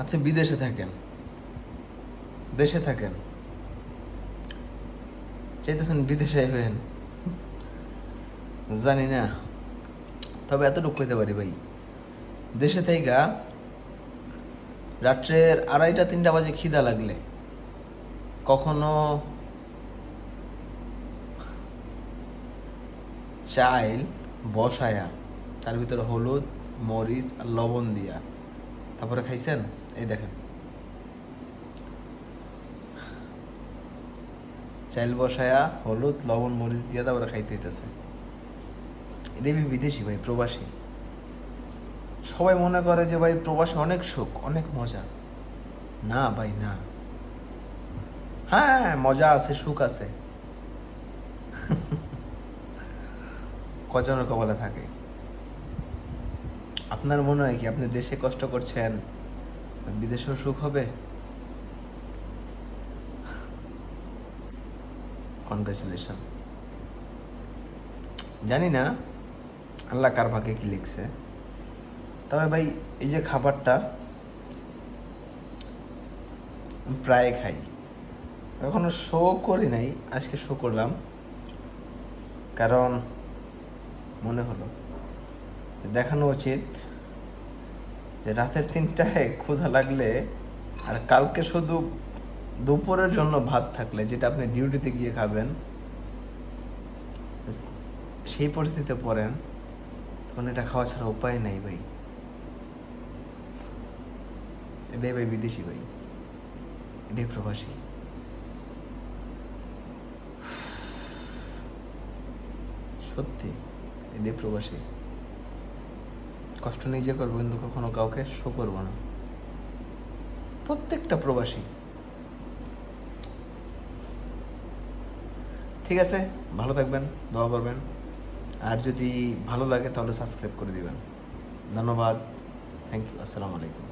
আপনি বিদেশে থাকেন, দেশে থাকেন, চাইতেছেন বিদেশে আইবেন, জানি না। তবে এতটুকু কইতে পারি ভাই, দেশে থাইকা রাত্রের 2:30-3টা বাজে খিদা লাগলে কখনো চাইল বসায়া তার ভিতরে হলুদ, মরিচ আর লবণ দিয়া তারপরে খাইছেন? এই দেখেন, চাইল বসায়া হলুদ, লবণ, মরিচ দিয়া তারপরে খাইতে হইতেছে। এটাই বিদেশি ভাই, প্রবাসী। সবাই মনে করে যে ভাই প্রবাসী অনেক সুখ, অনেক মজা। না ভাই না। হ্যাঁ, মজা আছে, সুখ আছে, কজনের কপালে থাকে। আপনার মনে হয় কি আপনি দেশে কষ্ট করছেন, বিদেশেও সুখ হবে? কনগ্রেচুলেশন। জানি না আল্লাহ কার ভাগ্যে কি লিখছে। তবে ভাই এই যে খাবারটা আমি প্রায় খাই, কখনো শো করি নাই, আজকে শো করলাম কারণ মনে হলো দেখানো উচিত যে রাতের 3টায় ক্ষুধা লাগলে আর কালকে শুধু দুপুরের জন্য ভাত থাকলে, যেটা আপনি ডিউটিতে গিয়ে খাবেন, সেই পরিস্থিতিতে পড়েন, তখন এটা খাওয়া ছাড়া উপায় নাই ভাই। এটাই ভাই বিদেশি ভাই, এটাই প্রবাসী। সত্যি এটাই প্রবাসী। কষ্ট নিজে করবো কিন্তু কখনো কাউকে শো করবো না। প্রত্যেকটা প্রবাসী। ঠিক আছে, ভালো থাকবেন, দোয়া করবেন, আর যদি ভালো লাগে তাহলে সাবস্ক্রাইব করে দিবেন। ধন্যবাদ, থ্যাংক ইউ, আসসালামু আলাইকুম।